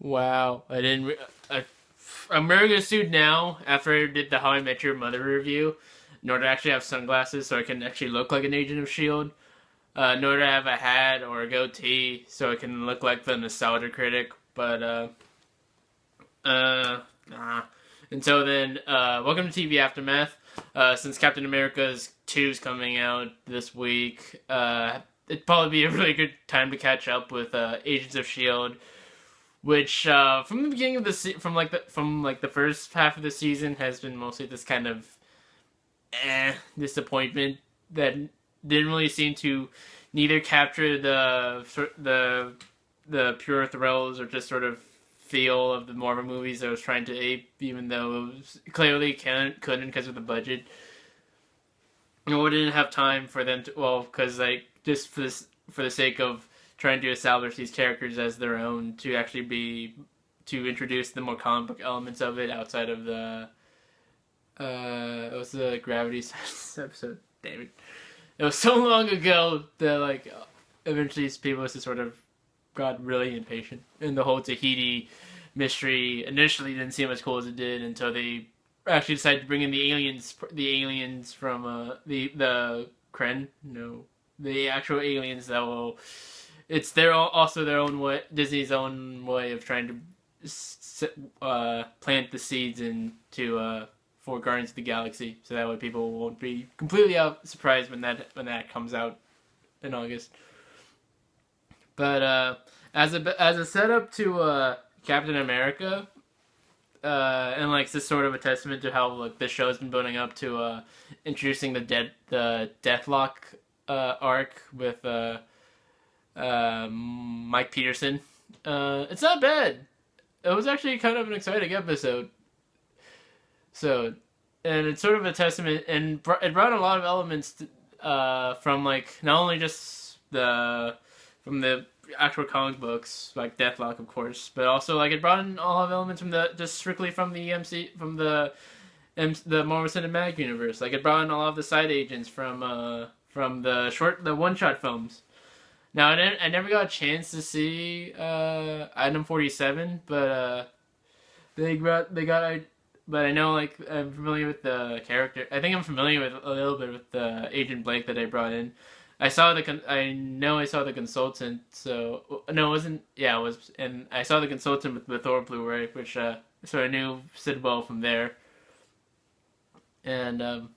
Wow, I'm wearing a suit now after I did the How I Met Your Mother review in order to actually have sunglasses so I can actually look like an agent of S.H.I.E.L.D. In order to have a hat or a goatee so I can look like the nostalgia critic. But, nah. And so then, welcome to TV Aftermath. Since Captain America's 2 is coming out this week, it'd probably be a really good time to catch up with Agents of S.H.I.E.L.D., which from the beginning of the first half of the season has been mostly this kind of disappointment that didn't really seem to neither capture the pure thrills or just sort of feel of the Marvel movies that it was trying to ape, even though it was clearly couldn't because of the budget. We didn't have time for them to, well, because like just for the sake of trying to establish these characters as their own, to introduce the more comic book elements of it outside of the it was the Gravity episode. Damn it! It was so long ago that like eventually people just sort of got really impatient, and the whole Tahiti mystery initially didn't seem as cool as it did until they actually decided to bring in the aliens from the Kren, no, the actual aliens that will. It's also their own way, Disney's own way of trying to plant the seeds into for Guardians of the Galaxy, so that way people won't be completely surprised when that comes out in August. But as a setup to Captain America, and like this sort of a testament to how like the show's been building up to introducing the Deathlock arc with Mike Peterson. It's not bad. It was actually kind of an exciting episode. So, and it's sort of a testament, and it brought a lot of elements from like not only just from the actual comic books like Deathlock, of course, but also like it brought in a lot of elements from just strictly from the the Marvel Cinematic Universe. Like it brought in a lot of the side agents from the one shot films. Now I never got a chance to see Item 47, but but I know like I'm familiar with the character. I think I'm familiar with a little bit with the Agent Blake that they brought in. I know I saw the consultant. So no, it wasn't. Yeah, it was, and I saw the consultant with the Thor Blu-ray, which so I knew Sid well from there. And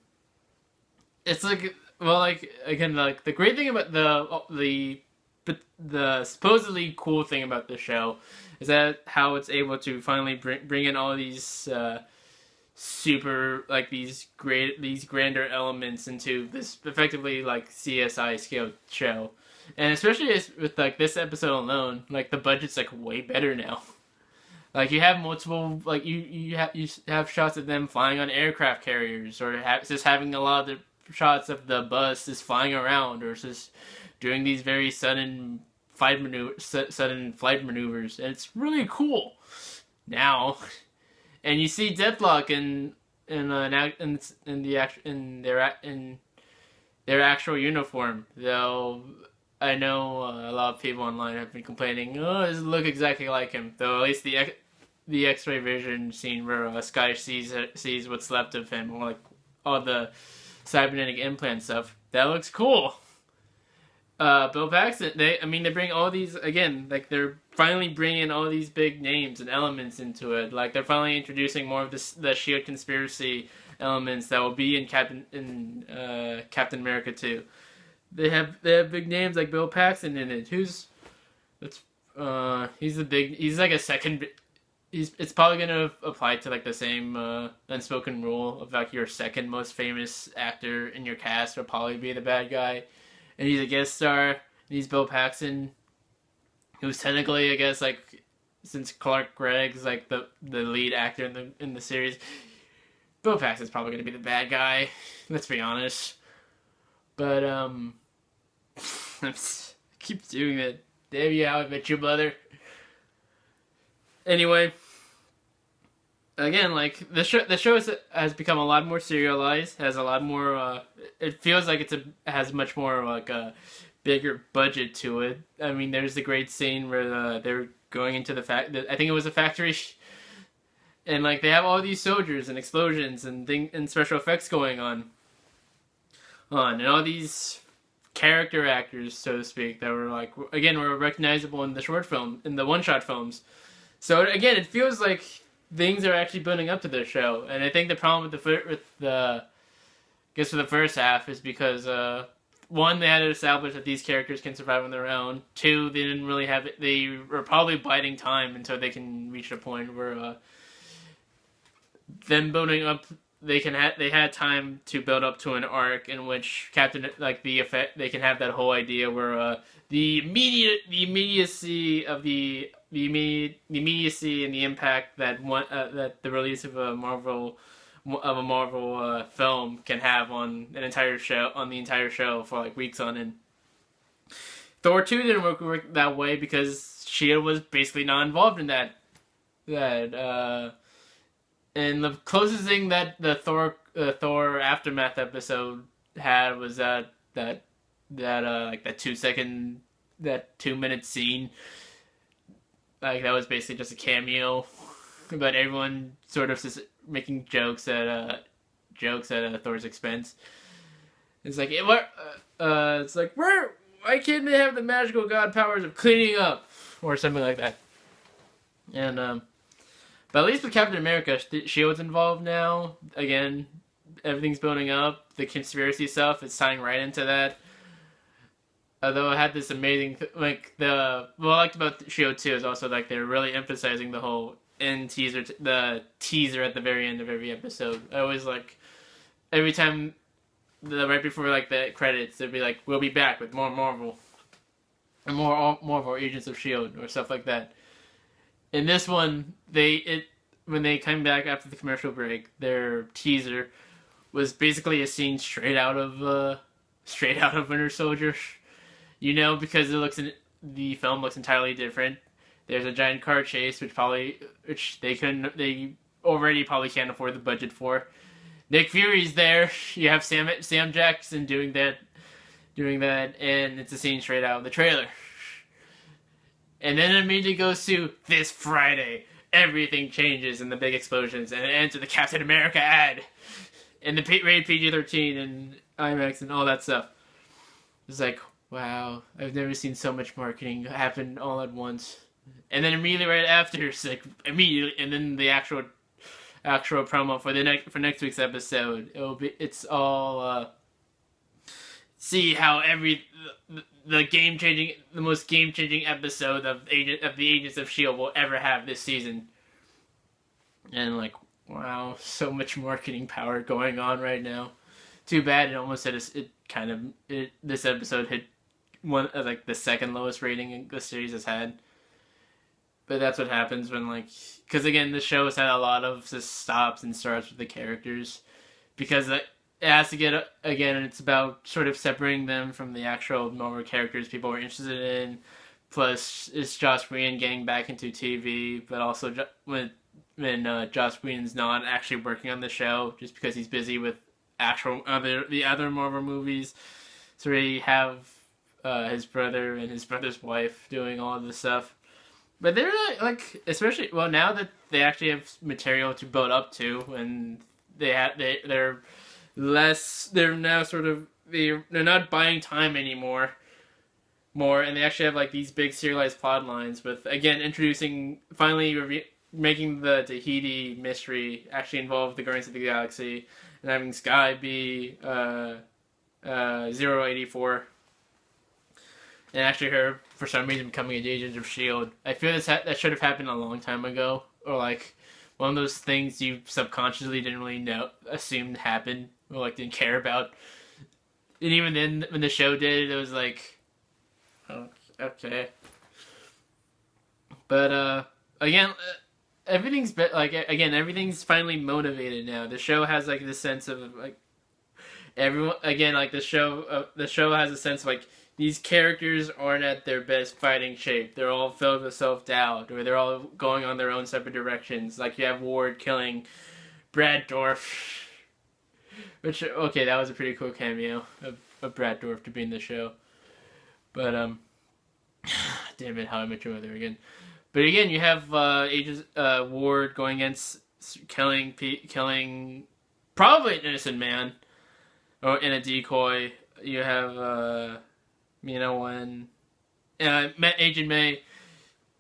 it's like, well, like again, like the great thing about the supposedly cool thing about the show is that how it's able to finally bring in all these super like these grander elements into this effectively like CSI scale show, and especially with like this episode alone, like the budget's like way better now. Like you have multiple, like you have shots of them flying on aircraft carriers, or just having a lot of the shots of the bus just flying around, or just doing these very sudden flight maneuvers, and it's really cool now. And you see Deathlock in their actual uniform, though. I know a lot of people online have been complaining, oh, it doesn't look exactly like him. Though at least the X-ray vision scene where Sky sees what's left of him, or like all the cybernetic implant stuff, that looks cool. Bill Paxton, they bring all these, again, like they're finally bringing all these big names and elements into it. Like they're finally introducing more of the S.H.I.E.L.D. conspiracy elements that will be in Captain America 2. They have big names like Bill Paxton in it. He's like a second. It's probably gonna apply to like the same unspoken rule of like your second most famous actor in your cast will probably be the bad guy, and he's a guest star. And he's Bill Paxton, who's technically, I guess, like since Clark Gregg's like the lead actor in the series, Bill Paxton's probably gonna be the bad guy. Let's be honest. But I keep doing that. Damn you, How I Met Your Mother. Anyway, again, like the show has become a lot more serialized. Has a lot more. It feels like has much more like a bigger budget to it. I mean, there's the great scene where they're going into the fact that I think it was a factory, and like they have all these soldiers and explosions and special effects going on, and all these character actors, so to speak, that were like again were recognizable in the short film, in the one-shot films. So again, it feels like things are actually building up to the show, and I think the problem with I guess for the first half is because one, they had to establish that these characters can survive on their own. Two, they didn't really have it. They were probably biding time until they can reach a point where them building up. They had time to build up to an arc in which they can have that whole idea where the immediacy and the impact that the release of a Marvel film can have on the entire show for like weeks on end. Thor 2 didn't work that way because S.H.I.E.L.D. was basically not involved in that. And the closest thing that the Thor Aftermath episode had was that 2-minute scene. Like that was basically just a cameo, but everyone sort of just making jokes at Thor's expense. It's like why can't they have the magical god powers of cleaning up or something like that? And but at least with Captain America, S.H.I.E.L.D's involved now. Again, everything's building up. The conspiracy stuff is tying right into that. Although it had this amazing, what I liked about S.H.I.E.L.D. 2 is also like they're really emphasizing the whole the teaser at the very end of every episode. I always like, every time, right before like the credits, they'd be like, we'll be back with more Marvel. And more of our Agents of S.H.I.E.L.D. or stuff like that. In this one, when they came back after the commercial break, their teaser was basically a scene straight out of Winter Soldier. Because the film looks entirely different. There's a giant car chase, which they already probably can't afford the budget for. Nick Fury's there. You have Sam Jackson doing that, and it's a scene straight out of the trailer. And then it immediately goes to this Friday. Everything changes in the big explosions, and it ends with the Captain America ad, and the rated PG-13 and IMAX and all that stuff. It's like, wow, I've never seen so much marketing happen all at once. And then immediately right after, and then the actual promo for next week's episode. It's all see how the most game changing episode of the Agents of S.H.I.E.L.D. will ever have this season. And like, wow, so much marketing power going on right now. Too bad it almost this episode hit one like the second lowest rating the series has had. But that's what happens when because again the show has had a lot of just stops and starts with the characters, because it has to get again, it's about sort of separating them from the actual Marvel characters people were interested in. Plus, it's Joss Whedon getting back into TV, but also when Joss Whedon's not actually working on the show, just because he's busy with the other Marvel movies. So we have his brother and his brother's wife doing all of this stuff. But they're especially now that they actually have material to build up to, and they're not buying time anymore. And they actually have these big serialized plot lines with, again, making the Tahiti mystery actually involve the Guardians of the Galaxy, and having Sky be 084, and actually her for some reason becoming an agent of S.H.I.E.L.D. I feel that should have happened a long time ago, or one of those things you subconsciously didn't really assumed happened, or didn't care about. And even then, when the show did, it was oh, okay. But again, everything's finally motivated now. The show has this sense of everyone again. The show has a sense of these characters aren't at their best fighting shape. They're all filled with self-doubt, or they're all going on their own separate directions. You have Ward killing Brad Dourif, which, okay, that was a pretty cool cameo of Brad Dourif to be in the show. But, damn it, How I Met Your Mother again. But again, you have Agent Ward going against killing probably an innocent man or in a decoy. You have when Agent May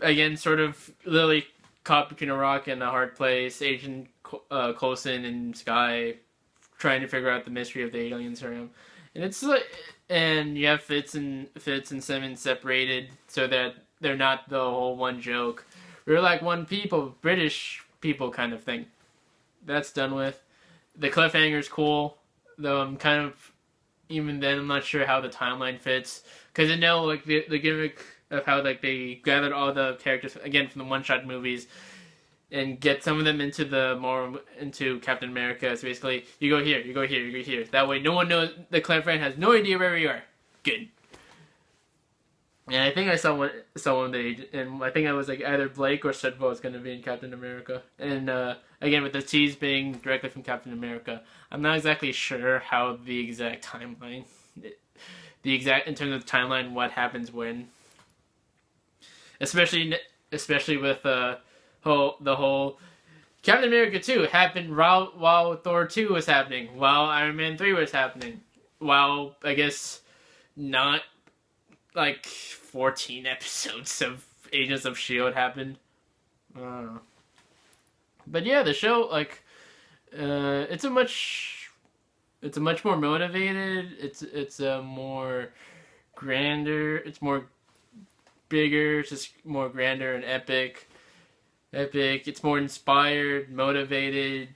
again, sort of literally caught between a rock and a hard place. Agent Coulson and Sky trying to figure out the mystery of the aliens around, and it's like, and you have Fitz and Simmons separated so that they're not the whole one joke. We're like one people, British people kind of thing. That's done with. The cliffhanger's cool, though I'm kind of, even then I'm not sure how the timeline fits, because I know like the gimmick of how like they gathered all the characters again from the one-shot movies and get some of them into Captain America. So basically, you go here, you go here, you go here. That way, no one knows. The cliffhanger has no idea where we are. Good. And I think I saw one and I think I was like either Blake or Sedvo was going to be in Captain America. And again, with the tease being directly from Captain America, I'm not exactly sure how the exact timeline, in terms of timeline, what happens when, especially with the whole Captain America 2 happened while Thor 2 was happening, while Iron Man 3 was happening, while I guess not like 14 episodes of Agents of S.H.I.E.L.D. happened. I don't know. But yeah, the show, like, it's a much more motivated. It's a more grander. It's more bigger. It's just more grander and epic. It's more inspired, motivated,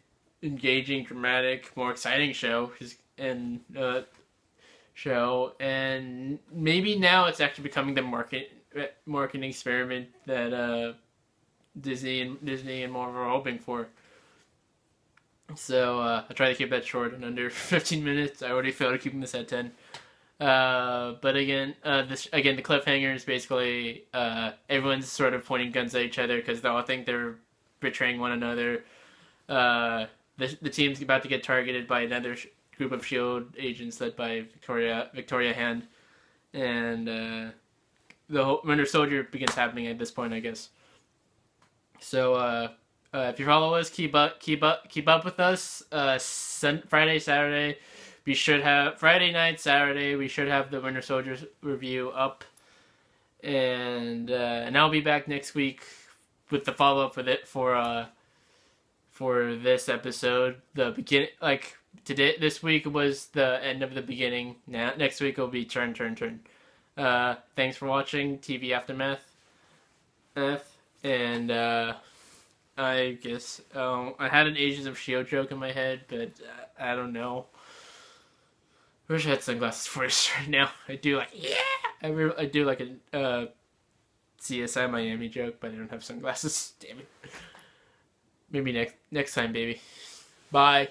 engaging, dramatic, more exciting show. And maybe now it's actually becoming the marketing experiment that Disney and Marvel are hoping for. So I'll try to keep that short and under 15 minutes. I already failed at keeping this at 10. But again, the cliffhanger is basically everyone's sort of pointing guns at each other because they all think they're betraying one another. The team's about to get targeted by another group of S.H.I.E.L.D. agents led by Victoria Hand, and the whole Winter Soldier begins happening at this point, I guess. So if you follow us, keep up with us. Friday, Saturday. We should have Friday night, Saturday. We should have the Winter Soldier review up, and I'll be back next week with the follow up for this episode. The beginning, like today, this week was the end of the beginning. Now next week will be turn. Thanks for watching TV Aftermath, and I guess I had an Agents of S.H.I.E.L.D. joke in my head, but I don't know. I wish I had sunglasses for this right now. I do like, yeah! I do like a CSI Miami joke, but I don't have sunglasses. Damn it. Maybe next time, baby. Bye.